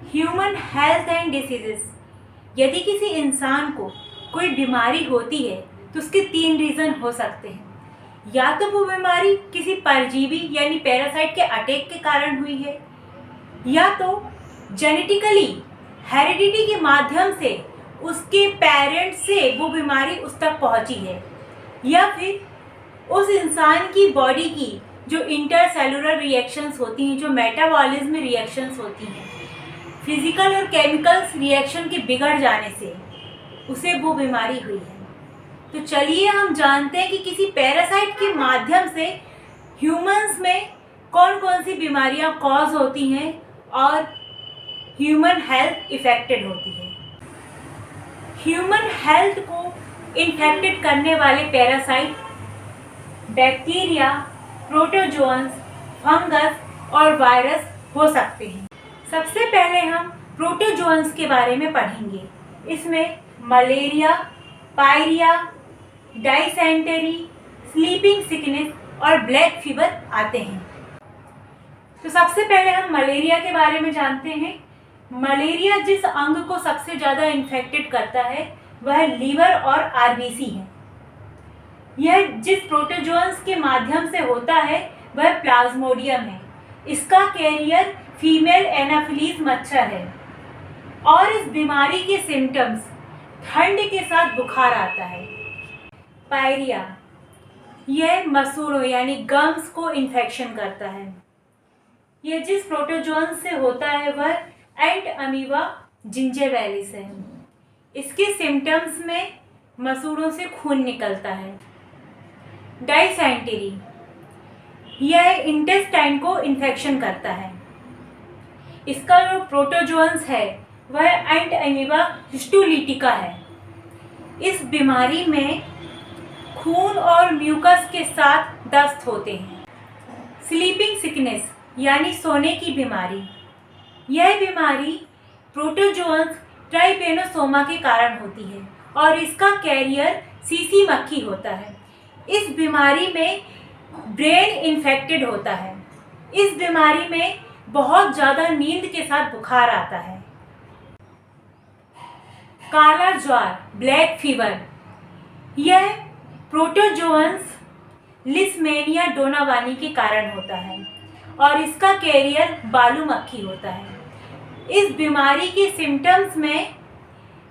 Human health and diseases. यदि किसी इंसान को कोई बीमारी होती है तो उसके 3 रीज़न हो सकते हैं। या तो वो बीमारी किसी परजीवी यानी पैरासाइट के अटैक के कारण हुई है, या तो जेनेटिकली हेरिडिटी के माध्यम से उसके पेरेंट्स से वो बीमारी उस तक पहुंची है, या फिर उस इंसान की बॉडी की जो इंटरसेलुलर रिएक्शंस होती हैं, जो मेटाबॉलिज्म रिएक्शंस होती हैं, फिजिकल और केमिकल्स रिएक्शन के बिगड़ जाने से उसे वो बीमारी हुई है। तो चलिए हम जानते हैं कि किसी पैरासाइट के माध्यम से ह्यूमंस में कौन कौन सी बीमारियां कॉज होती हैं और ह्यूमन हेल्थ इफेक्टेड होती है। ह्यूमन हेल्थ को इन्फेक्टेड करने वाले पैरासाइट बैक्टीरिया, प्रोटोजोअन्स, फंगस और वायरस हो सकते हैं। सबसे पहले हम प्रोटोजोअन्स के बारे में पढ़ेंगे। इसमें मलेरिया, पायरिया, डाइसेंटरी, स्लीपिंग सिकनेस और ब्लैक फीवर आते हैं। तो सबसे पहले हम मलेरिया के बारे में जानते हैं। मलेरिया जिस अंग को सबसे ज़्यादा इन्फेक्टेड करता है वह लीवर और आरबीसी है। यह जिस प्रोटोजोअन्स के माध्यम से होता है वह प्लाज्मोडियम है। इसका कैरियर फीमेल एनाफिलीज मच्छर है और इस बीमारी के सिम्टम्स ठंड के साथ बुखार आता है। पायरिया यह मसूड़ों यानी गम्स को इन्फेक्शन करता है। यह जिस प्रोटोजोअन्स से होता है वह एंट अमीबा जिंजेवैलिस है। इसके सिम्टम्स में मसूड़ों से खून निकलता है। डाइसेंटरी यह इंटेस्टाइन को इन्फेक्शन करता है। इसका जो प्रोटोजोअन्स है वह एंट अमीबा हिस्टोलिटिका है। इस बीमारी में खून और म्यूकस के साथ दस्त होते हैं। स्लीपिंग सिकनेस यानी सोने की बीमारी, यह बीमारी प्रोटोजोअन्स ट्राइपेनोसोमा के कारण होती है और इसका कैरियर सीसी मक्खी होता है। इस बीमारी में ब्रेन इन्फेक्टेड होता है। इस बीमारी में बहुत ज़्यादा नींद के साथ बुखार आता है। काला ज्वार, ब्लैक फीवर, यह प्रोटोजोअन्स लिस्मेनिया डोनावानी के कारण होता है और इसका कैरियर बालू मक्खी होता है। इस बीमारी के सिम्टम्स में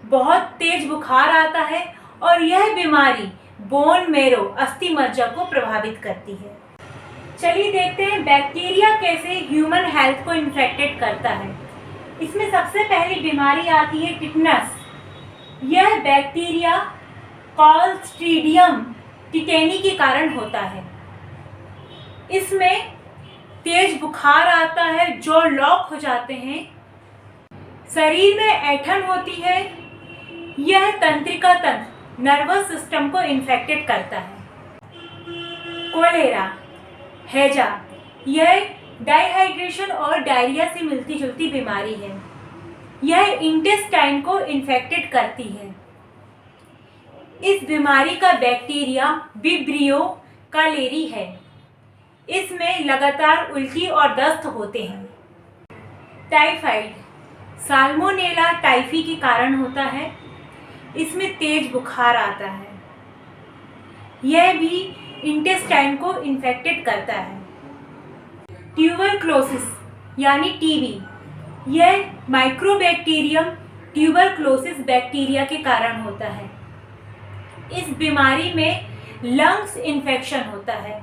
बहुत तेज बुखार आता है और यह बीमारी बोन मेरो अस्थि मज्जा को प्रभावित करती है। चलिए देखते हैं बैक्टीरिया कैसे ह्यूमन हेल्थ को इन्फेक्टेड करता है। इसमें सबसे पहली बीमारी आती है टिटनस। यह बैक्टीरिया क्लॉस्ट्रीडियम टिटेनी के कारण होता है। इसमें तेज बुखार आता है, जॉ लॉक हो जाते हैं, शरीर में ऐंठन होती है। यह तंत्रिका तंत्र नर्वस सिस्टम को इन्फेक्टेड करता है। कोलेरा, हैजा, यह डाइहाइड्रेशन और डायरिया से मिलती जुलती बीमारी है। यह इंटेस्टाइन को इन्फेक्टेड करती है। इस बीमारी का बैक्टीरिया विब्रियो कैलेरी है। इसमें लगातार उल्टी और दस्त होते हैं। टाइफाइड साल्मोनेला टाइफी के कारण होता है। इसमें तेज बुखार आता है। यह भी इंटेस्टाइन को इन्फेक्टेड करता है। ट्यूबरक्लोसिस यानी टीबी, यह माइक्रोबैक्टीरियम ट्यूबरक्लोसिस बैक्टीरिया के कारण होता है। इस बीमारी में लंग्स इन्फेक्शन होता है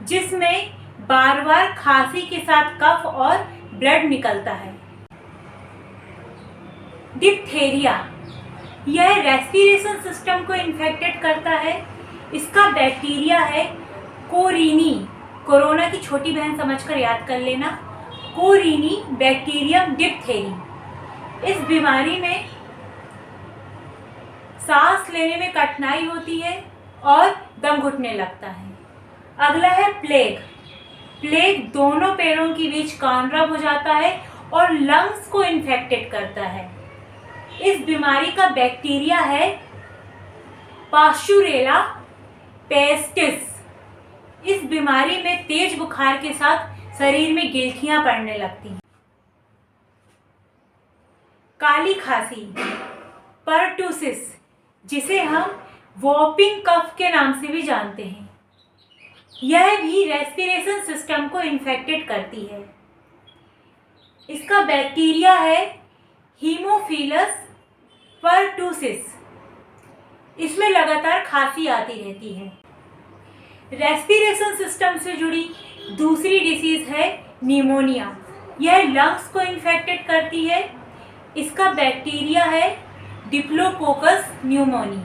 जिसमें बार बार खांसी के साथ कफ और ब्लड निकलता है। डिप्थेरिया, यह रेस्पिरेशन सिस्टम को इन्फेक्टेड करता है। इसका बैक्टीरिया है कोरिनी, कोरोना की छोटी बहन समझकर याद कर लेना, कोरिनी बैक्टीरियम डिप्थेरी। इस बीमारी में सांस लेने में कठिनाई होती है और दम घुटने लगता है। अगला है प्लेग। प्लेग दोनों पैरों के बीच कांड्रम हो जाता है और लंग्स को इन्फेक्टेड करता है। इस बीमारी का बैक्टीरिया है पास्चुरेला पेस्टिस। इस बीमारी में तेज बुखार के साथ शरीर में गिल्ठियां पड़ने लगती हैं। काली खांसी, पर्टूसिस, जिसे हम वॉपिंग कफ के नाम से भी जानते हैं, यह भी रेस्पिरेशन सिस्टम को इन्फेक्टेड करती है। इसका बैक्टीरिया है हीमोफिलस पर्टूसिस। इसमें लगातार खांसी आती रहती है। रेस्पिरेशन सिस्टम से जुड़ी दूसरी डिसीज है निमोनिया। यह लंग्स को इन्फेक्टेड करती है। इसका बैक्टीरिया है डिप्लोकोकस न्यूमोनी।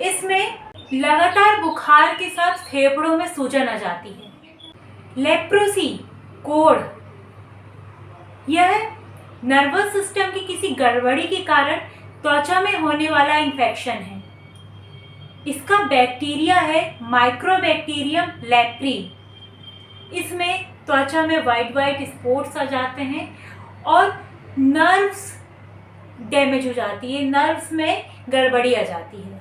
इसमें लगातार बुखार के साथ फेफड़ों में सूजन आ जाती है। लेप्रोसी, कोढ़, यह नर्वस सिस्टम की किसी गड़बड़ी के कारण त्वचा में होने वाला इन्फेक्शन है। इसका बैक्टीरिया है माइक्रोबैक्टीरियम लेप्री। इसमें त्वचा में वाइट स्पॉट्स आ जाते हैं और नर्व्स डैमेज हो जाती है, नर्व्स में गड़बड़ी आ जाती है।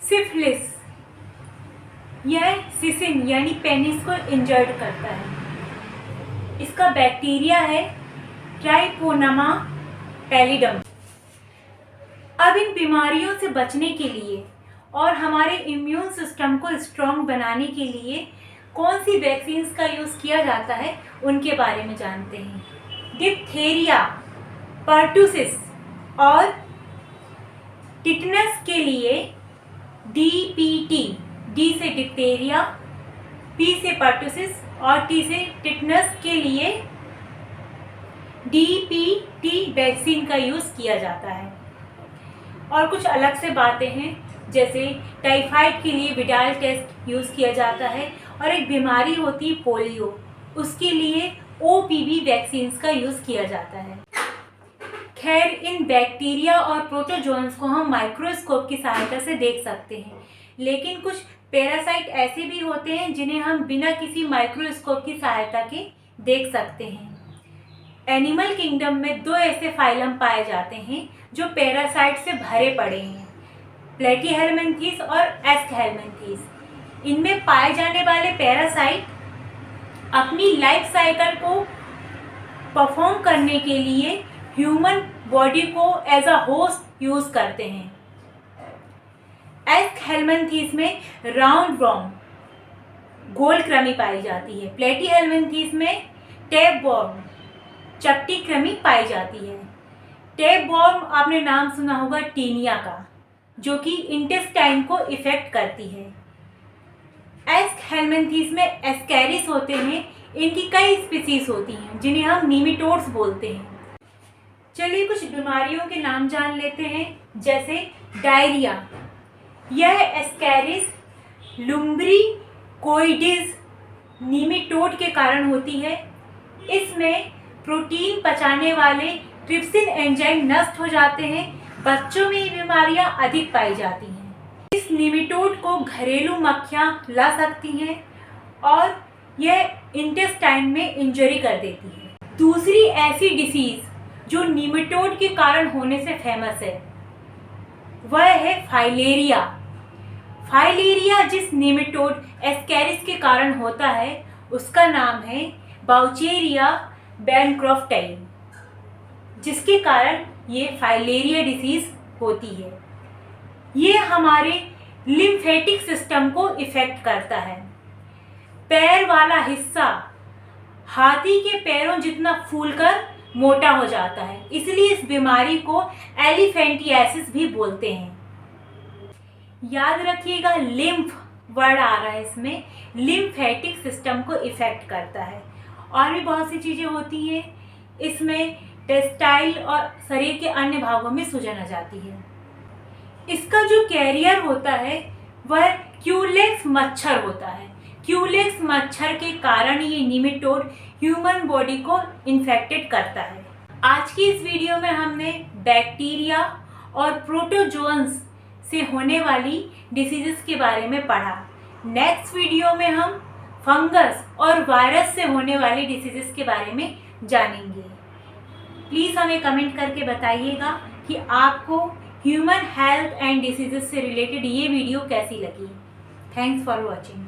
सिफिलिस, यह सिसिन यानी पेनिस को इंजर्ड करता है। इसका बैक्टीरिया है ट्राइपोनोमा पैलिडम। अब इन बीमारियों से बचने के लिए और हमारे इम्यून सिस्टम को स्ट्रॉन्ग बनाने के लिए कौन सी वैक्सीन्स का यूज़ किया जाता है उनके बारे में जानते हैं। डिप्थेरिया, पर्टूसिस और टिटनस के लिए DPT, D से डिप्थेरिया, P से पर्टूसिस और T से टिटनस के लिए DPT वैक्सीन का यूज़ किया जाता है। और कुछ अलग से बातें हैं, जैसे टाइफाइड के लिए विडाल टेस्ट यूज़ किया जाता है और एक बीमारी होती है पोलियो, उसके लिए OPV वैक्सीन्स का यूज़ किया जाता है। खैर, इन बैक्टीरिया और प्रोटोजोन्स को हम माइक्रोस्कोप की सहायता से देख सकते हैं, लेकिन कुछ पैरासाइट ऐसे भी होते हैं जिन्हें हम बिना किसी माइक्रोस्कोप की सहायता के देख सकते हैं। एनिमल किंगडम में 2 ऐसे फाइलम पाए जाते हैं जो पैरासाइट से भरे पड़े हैं, प्लेटीहेल्मिन्थेस और एस्कहेल्मिन्थेस। इनमें पाए जाने वाले पैरासाइट अपनी लाइफ साइकिल को परफॉर्म करने के लिए ह्यूमन बॉडी को एज अ होस्ट यूज़ करते हैं। एस्कहेल्मिन्थेस में राउंड वॉर्म, गोल कृमि पाई जाती है। प्लेटीहेल्मिन्थेस में टैपवॉर्म, चपटी कृमि पाई जाती है। टैपवॉर्म आपने नाम सुना होगा टीनिया का, जो कि इंटेस्टाइन को इफेक्ट करती है। एस्कहेल्मिन्थेस में एस्कैरिस होते हैं। इनकी कई स्पीसीज होती हैं जिन्हें हम नीमिटोड्स बोलते हैं। चलिए कुछ बीमारियों के नाम जान लेते हैं, जैसे डायरिया। यह एस्कैरिस लुम्ब्रिकोइडिस नीमिटोड के कारण होती है। इसमें प्रोटीन पचाने वाले ट्रिप्सिन एंजाइम नष्ट हो जाते हैं। बच्चों में ये बीमारियां अधिक पाई जाती हैं। इस नीमिटोड को घरेलू मक्खियां ला सकती हैं और यह इंटेस्टाइन में इंजरी कर देती है। दूसरी ऐसी डिसीज जो नीमिटोड के कारण होने से फेमस है वह है फाइलेरिया। फाइलेरिया जिस नीमिटोड एस्कैरिस के कारण होता है उसका नाम है बाउचेरिया बैनक्रॉफ्टाई, जिसके कारण ये फाइलेरिया डिसीज होती है। ये हमारे लिम्फेटिक सिस्टम को इफेक्ट करता है। पैर वाला हिस्सा हाथी के पैरों जितना फूलकर मोटा हो जाता है, इसलिए इस बीमारी को एलिफेंटियासिस भी बोलते हैं। याद रखिएगा, लिम्फ वर्ड आ रहा है इसमें, लिम्फेटिक सिस्टम को इफेक्ट करता है। और भी बहुत सी चीज़ें होती हैं, इसमें टेस्टाइल और शरीर के अन्य भागों में सूजन आ जाती है। इसका जो कैरियर होता है वह क्यूलेक्स मच्छर होता है। क्यूलेक्स मच्छर के कारण ये नीमिटोड ह्यूमन बॉडी को इन्फेक्टेड करता है। आज की इस वीडियो में हमने बैक्टीरिया और प्रोटोजोन्स से होने वाली डिसीजेस के बारे में पढ़ा। नेक्स्ट वीडियो में हम फंगस और वायरस से होने वाली डिसीजेस के बारे में जानेंगे। प्लीज़ हमें कमेंट करके बताइएगा कि आपको ह्यूमन हेल्थ एंड डिसीजेस से रिलेटेड ये वीडियो कैसी लगी। Thanks for watching.